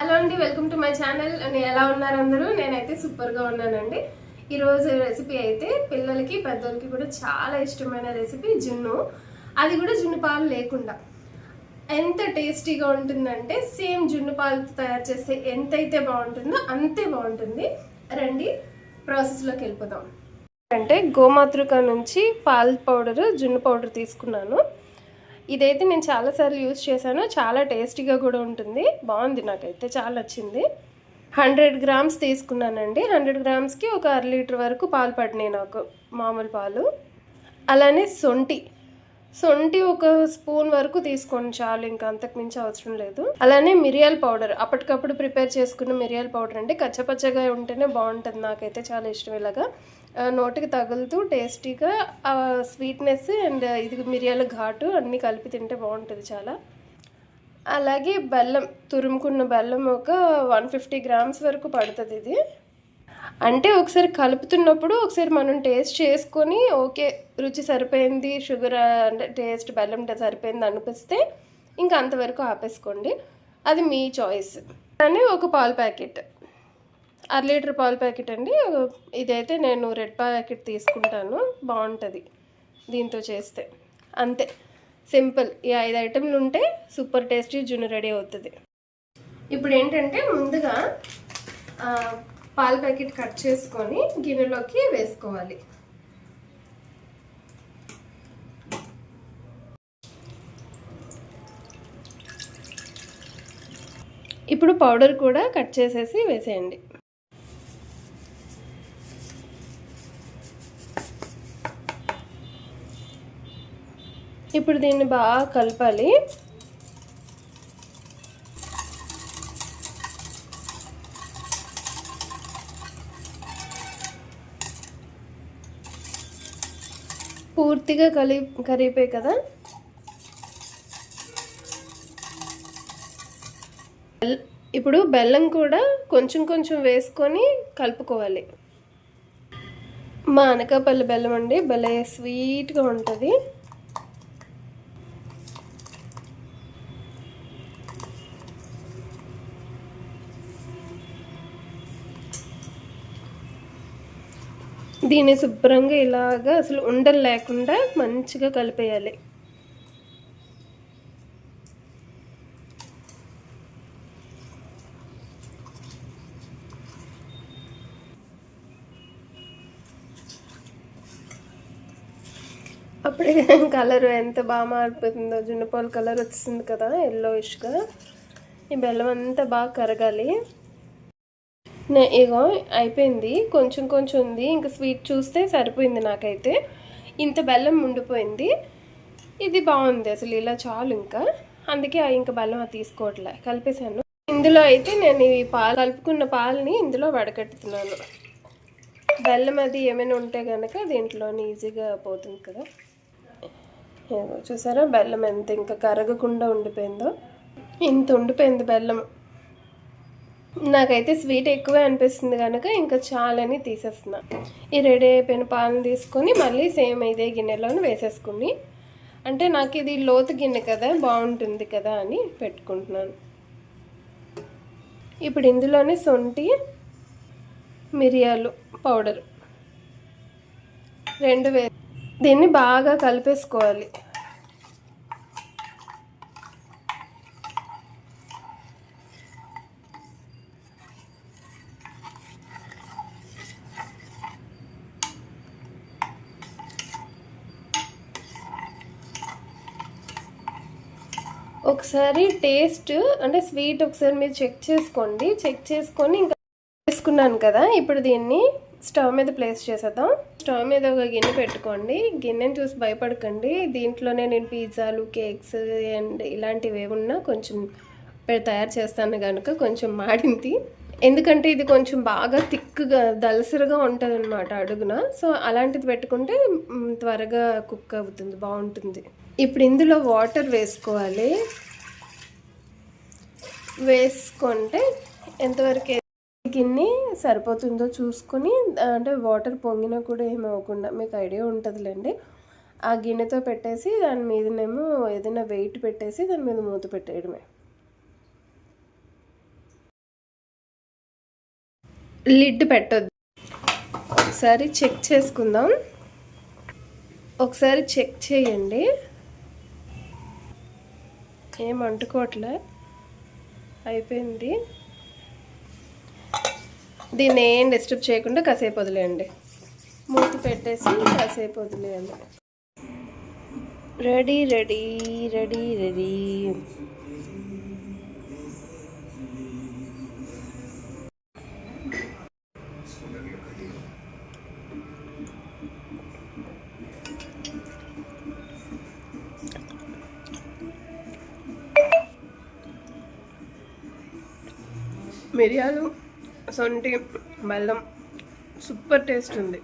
Hello అండి, welcome to my channel. ఎలా ఉన్నారు అందరూ? నేనైతే సూపర్గా ఉన్నానండి. ఈరోజు రెసిపీ అయితే పిల్లలకి పెద్దలకి కూడా చాలా ఇష్టమైన రెసిపీ జున్ను. అది కూడా జున్ను పాలు లేకుండా ఎంత టేస్టీగా ఉంటుందంటే సేమ్ జున్ను పాలతో తయారు చేస్తే ఎంతైతే బాగుంటుందో అంతే బాగుంటుంది. రండి ప్రాసెస్లోకి వెళ్ళిపోదాం. అంటే గోమాతృక నుంచి పాల్ పౌడర్, జున్ను పౌడర్ తీసుకున్నాను. ఇదైతే నేను చాలాసార్లు యూజ్ చేశాను. చాలా టేస్టీగా కూడా ఉంటుంది. బాగుంది, నాకైతే చాలా నచ్చింది. 100 గ్రామ్స్ తీసుకున్నానండి. 100 గ్రామ్స్కి ఒక అర లీటర్ వరకు పాలు పడినాయి నాకు, మామూలు పాలు. అలానే సొంటి ఒక స్పూన్ వరకు తీసుకోండి చాలు, ఇంకా అంతకు మించి అవసరం లేదు. అలానే మిరియాల పౌడర్, అప్పటికప్పుడు ప్రిపేర్ చేసుకున్న మిరియాల పౌడర్ అండి. కచ్చపచ్చగా ఉంటేనే బాగుంటుంది, నాకైతే చాలా ఇష్టం. ఇలాగా నోటికి తగులుతూ టేస్టీగా స్వీట్నెస్ అండ్ ఇది మిరియాల ఘాటు అన్నీ కలిపి తింటే బాగుంటుంది చాలా. అలాగే బెల్లం, తురుముకున్న బెల్లం ఒక 150 గ్రామ్స్ వరకు పడుతుంది ఇది. అంటే ఒకసారి కలుపుతున్నప్పుడు ఒకసారి మనం టేస్ట్ చేసుకొని ఓకే రుచి సరిపోయింది, షుగర్ అంటే టేస్ట్ బెల్లం సరిపోయింది అనిపిస్తే ఇంకా అంతవరకు ఆపేసుకోండి, అది మీ చాయిస్. అని ఒక పాల ప్యాకెట్, అర లీటర్ పాల ప్యాకెట్ అండి. ఇదైతే నేను రెడ్ ప్యాకెట్ తీసుకుంటాను, బాగుంటుంది దీంతో చేస్తే. అంతే సింపుల్. ఈ 5 ఐటెంలు ఉంటే సూపర్ టేస్టీ జున్ను రెడీ అవుతుంది. ఇప్పుడు ఏంటంటే ముందుగా పాల ప్యాకెట్ కట్ చేసుకొని గిన్నెలోకి వేసుకోవాలి. ఇప్పుడు పౌడర్ కూడా కట్ చేసేసి వేసేయండి. ఇప్పుడు దీన్ని బాగా కలపాలి. పూర్తిగా కరిగిపోయి కదా. ఇప్పుడు బెల్లం కూడా కొంచెం కొంచెం వేసుకొని కలుపుకోవాలి. మా అనకాపల్లి బెల్లం అండి, భలే స్వీట్గా ఉంటుంది. దీన్ని శుభ్రంగా ఇలాగా అసలు ఉండలు లేకుండా మంచిగా కలిపేయాలి. అప్పుడే కలర్ ఎంత బాగా మారిపోతుందో, జున్నుపాలు కలర్ వస్తుంది కదా ఎల్లోయిష్గా. ఈ బెల్లం అంతా బాగా కరగాలి. ఇగో అయిపోయింది, కొంచెం కొంచెం ఉంది, ఇంకా స్వీట్ చూస్తే సరిపోయింది నాకైతే. ఇంత బెల్లం ఉండిపోయింది, ఇది బాగుంది అసలు, ఇలా చాలు ఇంకా. అందుకే ఇంకా బెల్లం తీసుకోవట్లే, కలిపేసాను. ఇందులో అయితే నేను ఈ కలుపుకున్న పాలని ఇందులో వడకట్టుతున్నాను. బెల్లం అది ఏమైనా ఉంటే కనుక దీంట్లోనే ఈజీగా పోతుంది కదా. చూసారా బెల్లం ఎంత ఇంకా కరగకుండా ఉండిపోయిందో, ఇంత ఉండిపోయింది బెల్లం. నాకైతే స్వీట్ ఎక్కువే అనిపిస్తుంది కనుక ఇంకా చాలని తీసేస్తున్నా. ఈ రెడీ అయిపోయిన పాలను తీసుకొని మళ్ళీ సేమ్ ఇదే గిన్నెలోనే వేసేసుకుని, అంటే నాకు ఇది లోతు గిన్నె కదా బాగుంటుంది కదా అని పెట్టుకుంటున్నాను. ఇప్పుడు ఇందులోనే సొంటి, మిరియాలు పౌడర్ 2 దీన్ని బాగా కలిపేసుకోవాలి. ఒకసారి టేస్ట్ అంటే స్వీట్ ఒకసారి మీరు చెక్ చేసుకొని ఇంకా వేసుకున్నాను కదా. ఇప్పుడు దీన్ని స్టవ్ మీద ప్లేస్ చేసేద్దాం. స్టవ్ మీద ఒక గిన్నె పెట్టుకోండి. గిన్నెని చూసి భయపడకండి, దీంట్లోనే నేను పిజ్జాలు, కేక్స్ అండ్ ఇలాంటివి ఏమున్నా కొంచెం తయారు చేస్తాను కనుక కొంచెం మాడింది. ఎందుకంటే ఇది కొంచెం బాగా థిక్గా దలసరిగా ఉంటుంది అనమాట అడుగున. సో అలాంటిది పెట్టుకుంటే త్వరగా కుక్ అవుతుంది, బాగుంటుంది. ఇప్పుడు ఇందులో వాటర్ వేసుకోవాలి. వేసుకుంటే ఎంతవరకు గిన్నె సరిపోతుందో చూసుకొని, అంటే వాటర్ పొంగినా కూడా ఏమవకుండా మీకు ఐడియా ఉంటుందిలేండి. ఆ గిన్నెతో పెట్టేసి దాని మీదనేమో ఏదైనా వెయిట్ పెట్టేసి దాని మీద మూత పెట్టేయడమే. లిడ్ పెట్టొద్దు. ఒకసారి చెక్ చేసుకుందాం. ఒకసారి చెక్ చేయండి. ఏం అంటుకోవట్లే, అయిపోయింది. దీన్ని ఏం డిస్టర్బ్ చేయకుండా కాసేపు వదిలేయండి. మూత పెట్టేసి కాసేపు వదిలేయండి. Ready ready ready ready. మిరియాలు, సొంటి, బెల్లం సూపర్ టేస్ట్ ఉంది.